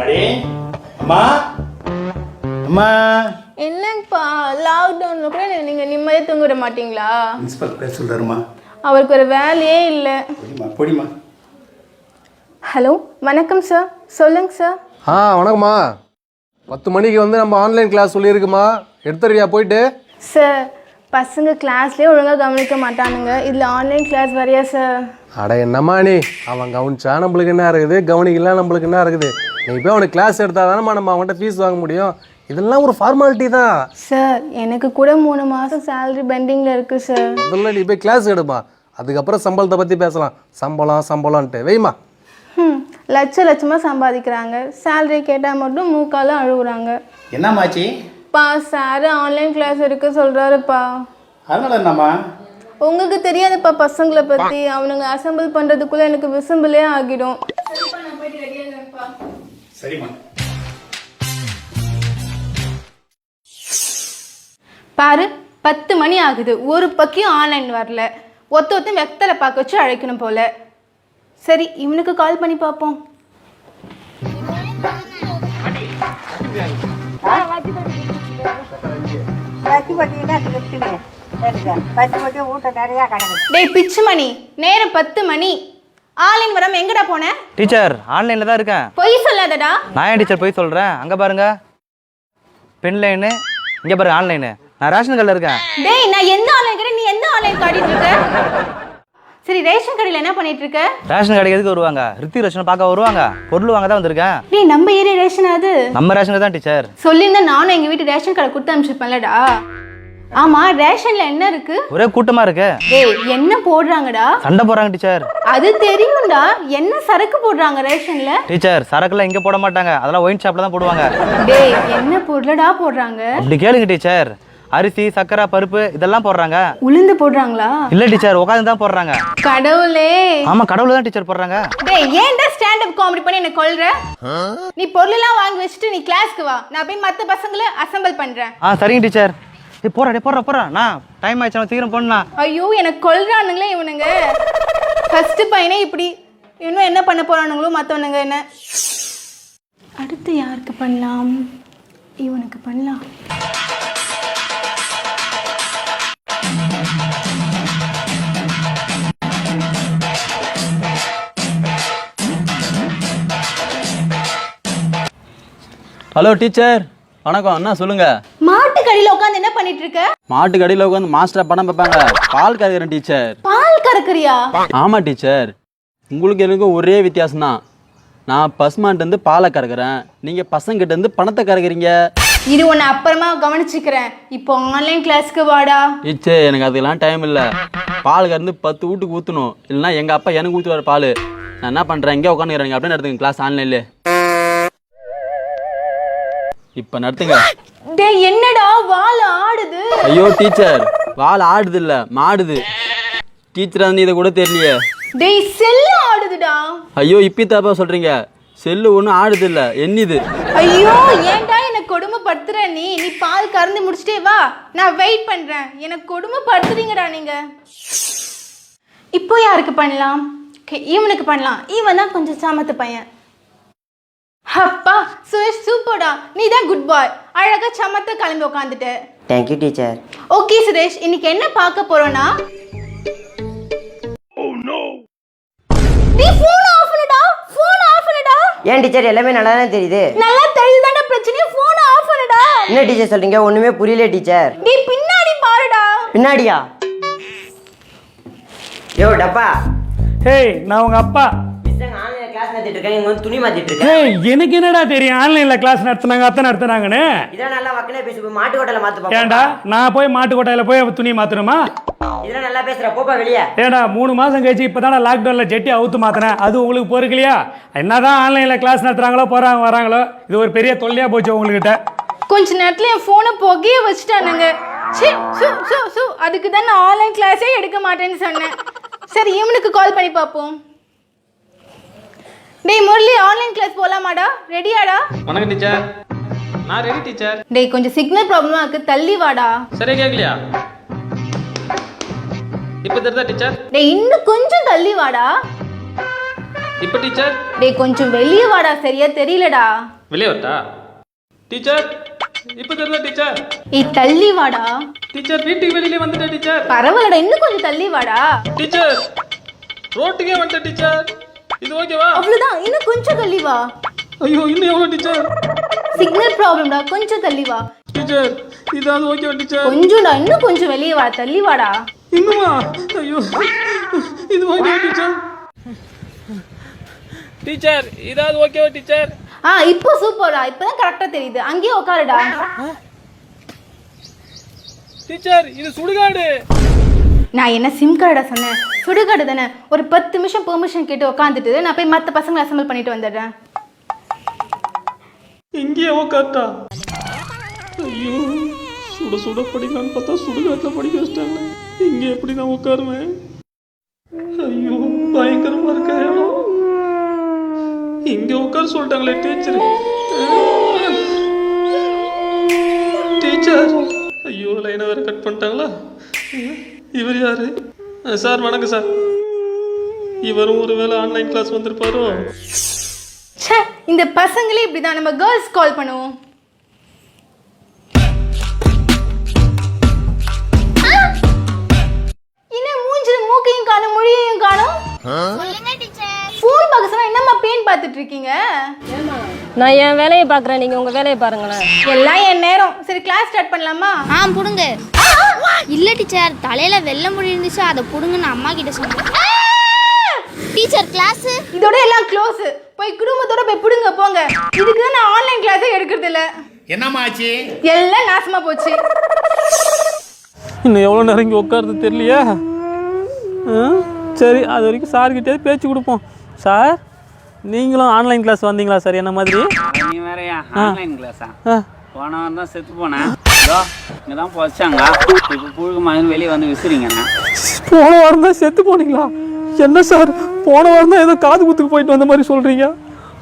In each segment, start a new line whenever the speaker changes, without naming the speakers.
அடே அம்மா அம்மா
என்னங்கப்பா லாக்டவுன்ல கூட நீங்க நிம்மதியாக தூங்க விட மாட்டீங்களா?
பிரின்சிபல் பேச சொல்றாருமா.
அவருக்கு ஒரு வேலையே இல்லை.
போடிமா.
ஹலோ வணக்கம் சார், சொல்லுங்க சார்.
வணக்கம்மா. 10 மணிக்கு வந்து நம்ம ஆன்லைன் கிளாஸ் சொல்லியிருக்குமா, எடுத்துருவியா போயிட்டு?
சார் பசங்க கிளாஸ்லேயே ஒழுங்காக கவனிக்க மாட்டானுங்க, இதில் ஆன்லைன் கிளாஸ் வரையா சார்?
அட என்னம்மா நீ, அவன் கவனிச்சா நம்மளுக்கு என்ன இருக்குது, கவனிக்கலாம் நம்மளுக்கு என்ன இருக்குது? நீ போய் அவனுக்கு கிளாஸ் எடுத்தால் தானே நம்ம அவன்கிட்ட ஃபீஸ் வாங்க முடியும். இதெல்லாம் ஒரு ஃபார்மாலிட்டி தான்
சார். எனக்கு கூட 3 மாதம் சேலரி பெண்டிங்கில் இருக்குது சார்.
முதல்ல நீ போய் கிளாஸ் எடுமா, அதுக்கப்புறம் சம்பளத்தை பற்றி பேசலாம். சம்பளம்ன்ட்டு வெய்மா.
லட்சமாக சம்பாதிக்கிறாங்க, சேலரி கேட்டால் மட்டும் மூக்கால அழுகுறாங்க.
என்னம்மாச்சி?
பா சார் ஆன்லைன் கிளாஸ் இருக்க சொல்கிறாருப்பா.
அதனால என்னம்மா?
உங்களுக்கு தெரியாதுப்பா பசங்களை பற்றி, அவனுங்க அசம்பிள் பண்ணுறதுக்குள்ளே எனக்கு விசம்பிளே ஆகிடும்.
சரிம்மா.
பாரு 10 மணி ஆகுது, ஒரு பக்கம் ஆன்லைன் வரல. ஒருத்தன் வெத்தலை பார்க்க வச்சு அழைக்கணும் போல. சரி இவனுக்கு கால் பண்ணி பார்ப்போம். டேய் பிச்சு மணி, நேரம் 10 மணி, ஆன்லைன் வராம எங்கடா போன?
டீச்சர் ஆன்லைனில் தான் இருக்கேன்.
பொய் சொல்லாதடா.
நான் ஏன் டீச்சர் போய் சொல்கிறேன்? அங்கே பாருங்க பென் லைனு, இங்கே பாருங்க ஆன்லைனு. நான் ரேஷன் கடையில் இருக்கேன்.
டேய் நான் எந்த ஆன்லைன் கடை, நீ எந்த ஆன்லைன் காட்டிட்டு இருக்க? சரி ரேஷன் கடையில் என்ன பண்ணிட்டு இருக்க?
ரேஷன் கடைக்கு எதுக்கு வருவாங்க? ரித்தி ரேஷன் பார்க்க வருவாங்க, பொருள் வாங்க தான் வந்திருக்கேன்.
டேய் நம்ம ஏரியா ரேஷன் அது?
நம்ம ரேஷன் கடை தான் டீச்சர்.
சொல்லியிருந்தா நானும் எங்கள் வீட்டு ரேஷன் கடை கொடுத்து அனுப்பிச்சிருப்பேன்லடா. ஆமா ரேஷன்ல என்ன இருக்கு?
ஒரே கூட்டமாக இருக்கு.
டேய் என்ன போடுறாங்கடா?
சண்டை போடுறாங்க டீச்சர்.
அது தெரியும்டா, என்ன சரக்கு போடுறாங்க ரேஷன்ல?
டீச்சர் சரக்குலாம் இங்கே போட மாட்டாங்க, அதெல்லாம் ஒயின் ஷாப்பில் தான் போடுவாங்க.
டேய் என்ன பொருளடா போடுறாங்க?
அப்படி கேளுங்க டீச்சர். அரிசி சக்கரை பருப்பு இதெல்லாம் போடுறாங்க.
உளுந்து போடுறாங்களா?
இல்லை டீச்சர், உட்காந்து தான் போடுறாங்க.
கடவுளே.
ஆமாம் கடவுள் தான் டீச்சர் போடுறாங்க.
டேய் ஏன்டா ஸ்டாண்ட் அப் காமெடி பண்ணி என்ன கொல்ற? நீ பொருளெல்லாம் வாங்கி வச்சுட்டு நீ கிளாஸ்க்கு வா, நான் போய் மற்ற பசங்களை அசெம்பிள் பண்றேன்.
சரிங்க டீச்சர். போறா நான் டைம் ஆயிடுச்சு, சீக்கிரம் போனா.
ஐயோ எனக்கு கொல்றானுங்களே இவனுங்க. ஃபர்ஸ்ட் பையனே இப்படி, இன்னும் என்ன பண்ண போறானுங்களோ மற்றவனுங்க என்ன. அடுத்து யாருக்கு பண்ணலாம்? இவனுக்கு பண்ணலாம்.
ஹலோ டீச்சர், வணக்கம். அண்ணா சொல்லுங்க.
மாட்டு கடையில் உட்காந்து என்ன பண்ணிட்டு இருக்க?
மாட்டு கடையில் உட்காந்து மாஸ்டர் படம் பார்ப்பாங்க. பால் கறக்குறேன் டீச்சர்.
பால் கறக்குறியா?
ஆமா டீச்சர். உங்களுக்கு எனக்கும் ஒரே வித்தியாசம் தான். நான் பசுமாட்டு இருந்து பாலை கறக்குறேன், நீங்க பசங்கிட்ட இருந்து பணத்தை கறக்குறீங்க.
இது உன்னை அப்புறமா கவனிச்சுக்கிறேன், இப்போ ஆன்லைன் கிளாஸ்க்கு வாடா.
டீச்சர் எனக்கு அதுக்கெல்லாம் டைம் இல்லை. பால் கறந்து 10 வீட்டுக்கு ஊற்றணும், இல்லைன்னா எங்கள் அப்பா எனக்கு ஊற்றுவார் பால். நான் என்ன பண்ணுறேன், இங்கே உட்காந்துக்கிறேன், அப்படியே நடத்துங்க கிளாஸ் ஆன்லைன்ல. இப்போ நடத்துங்க.
டேய் என்னடா வால் ஆடுது?
ஐயோ டீச்சர், வால் ஆடுது இல்லை மாடுது. டீச்சர் வந்து இதை கூட தெரியலையே.
டேய் செல்லு ஆடுதுடா.
ஐயோ இப்பி தப்பா சொல்றீங்க, செல்லு ஒன்றும் ஆடுது இல்லை என்னது.
ஐயோ ஏன்டா எனக்கு கொடுமைப்படுத்துற நீ? நீ பால் கறந்து முடிச்சிட்டே வா, நான் வெயிட் பண்றேன். எனக்கு கொடுமைப்படுத்துறீங்கடா நீங்க. இப்போ யாருக்கு பண்ணலாம்? இவனுக்கு பண்ணலாம், இவன் தான் கொஞ்சம் சாமத்து பையன். அப்பா சுரேஷ் சூப்பர்டா, நீ தான் குட் பாய். அழகா சமத்த கிளம்பி உட்காந்துட்ட.
Thank you teacher.
ஓகே சுரேஷ், இன்னைக்கு என்ன பார்க்க போறோம்னா, நீ ஃபோன் ஆஃப் பண்ணுடா, ஃபோன் ஆஃப் பண்ணுடா.
ஏன் டீச்சர் எல்லாமே நல்லா தானே தெரியுது?
நல்லா தெரியுதாடா, பிரச்சனை ஃபோன் ஆஃப் பண்ணுடா.
என்ன டீச்சர் சொல்றீங்க, ஒண்ணுமே புரியல டீச்சர்.
நீ பின்னாடி பாருடா.
பின்னாடியா? யோ டப்பா.
ஹேய் நான் உங்க அப்பா.
ஆன்லைன்ல கிளாஸ் நடத்திட்டு இருக்கேன், இங்க வந்து துணி மாத்திட்டு இருக்கேன்.
ஹேய் எனக்கு என்னடா தெரியும் ஆன்லைன்ல கிளாஸ் நடத்துனாங்க அத்தை நடத்துனாங்கன்னு?
இதெல்லாம் நல்லா வக்கனே பேசு, போய் மாட்டு கொட்டையில மாத்து பாப்பா.
ஏண்டா நான் போய் மாட்டு கொட்டாயில போய் துணி மாத்தணுமா?
இதெல்லாம் நல்லா பேசுற, போப்பா வெளியே.
ஏண்டா 3 மாசம் கழிச்சு இப்பதானே லாக்டவுன்ல ஜெட்டி அவுத்து மாத்தினேன், அது உங்களுக்கு பொறுக்கலையா? என்னதான் ஆன்லைன்ல கிளாஸ் நடத்துறாங்களோ போறாங்க வராங்களோ, இது ஒரு பெரிய தொல்லையா போச்சு உங்ககிட்ட.
கொஞ்ச நேரத்துல என் போனை புகைய வச்சுட்டானுங்க. அதுக்கு தான் நான் ஆன்லைன் கிளாஸே எடுக்க மாட்டேன்னு சொன்னேன். சரி இவனுக்கு கால் பண்ணி பார்ப்போம். டேய் முரளி, ஆன்லைன் கிளாஸ் போலாமாடா? ரெடியாடா?
வணக்கம் டீச்சர். நான் ரெடி டீச்சர்.
டேய் கொஞ்சம் சிக்னல் ப்ராப்ளமா இருக்கு, தள்ளி வாடா.
சரியா கேட்கலையா? இப்போ தெரியுதா டீச்சர்?
டேய் இன்னும் கொஞ்சம் தள்ளி வாடா.
இப்போ டீச்சர்
டேய் கொஞ்சம் வெளியே வாடா, சரியா தெரியலடா.
வெளியே வரட்டா? டீச்சர் இப்போ தெரியல டீச்சர்.
ஏய் தள்ளி வாடா.
டீச்சர் வீட்டுக்கு வெளியிலே வந்துட்டேன் டீச்சர்.
பரவாயில்லடா, இன்னும் கொஞ்சம் தள்ளி வாடா.
டீச்சர் ரோட்டுக்கே வந்துட்டேன் டீச்சர். இது ஓகேவா?
அவ்வளவுதான், இன்னும் கொஞ்சம் தள்ளி வா.
ஐயோ இன்னும் எவ்வளோ டீச்சர்?
சிக்னல் ப்ராப்ளம்டா, கொஞ்சம் தள்ளி வா.
டீச்சர் இதாவது ஓகேவா டீச்சர்?
கொஞ்சம்டா, இன்னும் கொஞ்சம் வெளியே வா, தள்ளி வாடா.
இன்னுமா? ஐயோ இது ஓகேவா டீச்சர்? டீச்சர் இதாவது ஓகேவா டீச்சர்?
இப்போ சூப்பர்டா, இப்பதான் கரெக்டா தெரியுது. அங்கேயே உட்காருடா.
டீச்சர் இது சுடுகாடு.
நான் என்ன சிம் கார்டா சொன்னேன்? சுடுகாடு தானே. ஒரு 10 நிமிஷம் பெர்மிஷன் கேட்டு உட்காந்துட்டு நான் போய் மற்ற பசங்களை அசம்பிள் பண்ணிட்டு வந்துடுறேன்.
இங்கேயே உட்காட்டா? ஐயோ சுட சுட படிக்கலான்னு பார்த்தா சுடுகாட்டில் படிக்க வச்சிட்டாங்க. இங்கே எப்படி நான் உட்காருவேன்? ஐயோ பயங்கரமா இருக்க இடம். இங்கே உட்கார சொல்லிட்டாங்களே டீச்சர். டீச்சர் ஐயோ லைனை வேற கட் பண்ணிட்டாங்களா? இவர் யாரு? சார் வணக்கம் சார். இவரும் ஒருவேளை ஆன்லைன் கிளாஸ் வந்திருப்பாரோ?
ச்சே, இந்த பசங்களே இப்படிதான். நம்ம கேர்ள்ஸ் கால் பண்ணுவோம். என்ன மூஞ்சில மூக்கையும் காணும், மொழியையும் காணும். ஃபோன் பார்க்க சொன்னா என்னம்மா பேன் பார்த்துட்டு இருக்கீங்க?
நான் என் வேலையை பார்க்குறேன், நீங்கள் உங்கள் வேலையை பாருங்களேன்.
எல்லாம் என் நேரம். சரி கிளாஸ் ஸ்டார்ட் பண்ணலாமா?
புடுங்க. இல்ல டீச்சர், தலையில வெள்ளை முடி இருந்துச்சு, அதை புடுங்கன்னு அம்மா கிட்ட சொன்னேன். டீச்சர் கிளாஸ்
இதோட எல்லாம் க்ளோஸ். போய் குடும்பத்தோட போய் புடுங்க போங்க. இதுக்கு தான் நான் ஆன்லைன் கிளாஸே எடுக்கிறது இல்ல.
என்னம்மா ஆச்சு?
எல்லாம் நாசமா போச்சு.
இன்னும் எவ்வளோ நேரம் இங்கே உட்காருது தெரியலையா? சரி அது வரைக்கும் சார்கிட்டே பேச்சு கொடுப்போம். சார் நீங்களும் ஆன்லைன் கிளாஸ் வந்தீங்களா சார் என்ன மாதிரி?
நீ வேறையா ஆன்லைன் கிளாஸா? போன வாரம் தான் செத்து போனேன். இங்கே தான் போச்சாங்க. இப்போ புழுகு மாதிரி வெளியே வந்து விசுறீங்கண்ணா.
போன வாரம் தான் செத்து போனீங்களா? என்ன சார் போன வாரம் தான் ஏதோ காது குத்துக்கு போயிட்டு வந்த மாதிரி சொல்கிறீங்க.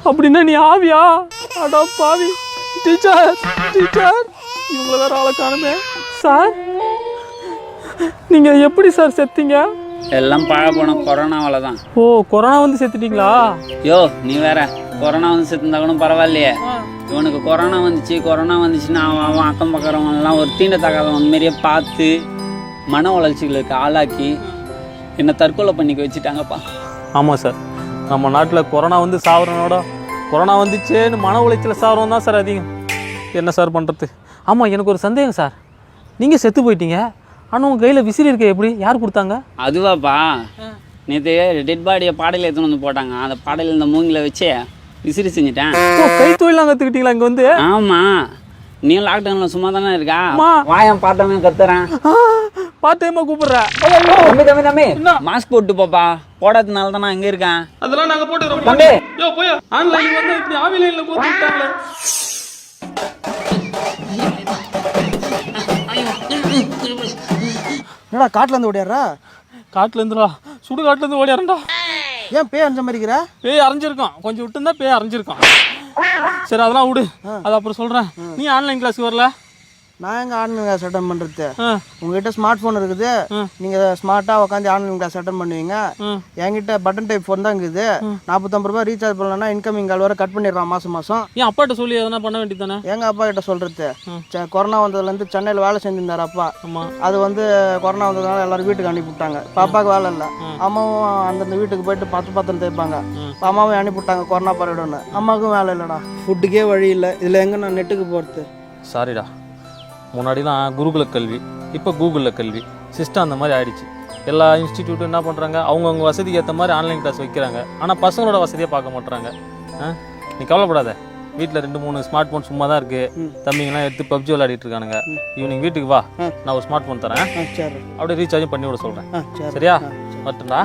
அப்படின்னா நீ ஆவியா? அடா பாவி. டீச்சர் டீச்சர் இவங்கள வேற ஆளை காணுமே. சார் நீங்கள் எப்படி சார் செத்தீங்க?
எல்லாம் பழ போன கொரோனாவில் தான்.
ஓ கொரோனா வந்து செத்துட்டீங்களா?
யோ நீ வேற கொரோனா வந்து செத்துருந்தா கூட பரவாயில்லையே. இவனுக்கு கொரோனா வந்துச்சுன்னா அவன் அக்கம் பக்கறவங்கலாம் ஒரு தீண்டத்தகாதவன் மாரியே பார்த்து மன உளைச்சலுக்கு ஆளாக்கி என்னை தற்கொலை பண்ணிக்க வச்சுட்டாங்கப்பா.
ஆமாம் சார், நம்ம நாட்டில் கொரோனா வந்து சாவரனோட கொரோனா வந்துச்சேன்னு மன உளைச்சல சாவரம் தான் சார் அதிகம். என்ன சார் பண்ணுறது? ஆமாம் எனக்கு ஒரு சந்தேகம் சார். நீங்கள் செத்து போயிட்டீங்க, ஆனால் உங்கள் கையில் விசிறி இருக்க எப்படி? யார் கொடுத்தாங்க?
அதுவாப்பா, நேற்று டெட் பாடியை பாடையில் எடுத்துன்னு வந்து போட்டாங்க. அந்த பாடையில் இந்த மூங்கில வச்சு விசிறி செஞ்சுட்டேன்.
ஓ கை தொழிலாம் கற்றுக்கிட்டீங்களா இங்கே வந்து?
ஆமாம், நீ லாக்டவுனில் சும்மா தானே இருக்கா? வாயம் பார்த்தவங்க கத்துறேன்.
பார்ட் டைமாக கூப்பிட்றேன்.
தம்பி மாஸ்க் போட்டு போப்பா. போடாததுனால தான் நான் இங்கே இருக்கேன்.
அதெல்லாம் நாங்கள் போட்டுக்கிறோம்.
தம்பி
யோ போய் ஆன்லைனில் வந்து இப்படி ஆவிலைனில் கூப்பிட்டாங்களே.
என்னடா காட்டிலேருந்து ஓடியாரா?
காட்டிலேருந்துடா, சுடுகாட்டிலேருந்து ஓடியாரண்டா.
ஏன் பேய் அரைஞ்ச மாதிரிக்கிற?
பேய் அரைஞ்சிருக்கான், கொஞ்சம் விட்டு இருந்தா பேய் அரைஞ்சிருக்கான். சரி அதெல்லாம் விடு, அது அப்புறம் சொல்கிறேன். நீ ஆன்லைன் கிளாஸுக்கு வரல?
நான் எங்கே ஆன்லைன் கிளாஸ் அட்டன் பண்ணுறது? உங்ககிட்ட ஸ்மார்ட் ஃபோன் இருக்குது, நீங்கள் ஸ்மார்ட்டாக உட்காந்து ஆன்லைன் கிளாஸ் அட்டன் பண்ணுவீங்க. என்கிட்ட பட்டன் டைப் ஃபோன் தான் இருக்குது. 45 ரூபா ரீசார்ஜ் பண்ணலன்னா இன்கமிங் கால் வர கட் பண்ணிடுறான் மாதம் மாதம்.
ஏன் அப்பாட்ட சொல்லி எதனா பண்ண வேண்டியது தானே?
எங்கள் அப்பா கிட்ட சொல்கிறது, கொரோனா வந்ததுலேருந்து சென்னையில் வேலை செஞ்சிருந்தார் அப்பா. அது வந்து கொரோனா வந்ததுனால எல்லோரும் வீட்டுக்கு அனுப்பிவிட்டாங்க. பாப்பாவுக்கு வேலை இல்லை, அம்மாவும் அந்தந்த வீட்டுக்கு போயிட்டு பத்திரம் தேய்ப்பாங்க. அம்மாவும் அனுப்பிவிட்டாங்க கொரோனா பரவிடுன்னு. அம்மாவுக்கும் வேலை இல்லைடா, ஃபுட்டுக்கே வழி இல்லை. இதில் எங்கே நான் நெட்டுக்கு போகிறது?
சாரிடா, முன்னாடிலாம் குருகுல கல்வி, இப்போ கூகுளில் கல்வி சிஸ்டம் அந்த மாதிரி ஆயிடுச்சு. எல்லா இன்ஸ்டிடியூட்டும் என்ன பண்ணுறாங்க, அவங்கவுங்க வசதிக்கு ஏற்ற மாதிரி ஆன்லைன் கிளாஸ் வைக்கிறாங்க. ஆனால் பசங்களோட வசதியை பார்க்க மாட்டுறாங்க. நீ கவலைப்படாத, வீட்டில் 2-3 ஸ்மார்ட் ஃபோன் சும்மா தான் இருக்குது. தம்பிங்கெல்லாம் எடுத்து பப்ஜி விளையாடிட்டு இருக்கானுங்க. ஈவினிங் வீட்டுக்கு வா, நான் ஒரு ஸ்மார்ட் ஃபோன் தரேன். அப்படியே ரீசார்ஜும் பண்ணி விட சொல்கிறேன். சரியா? வரட்டும்டா.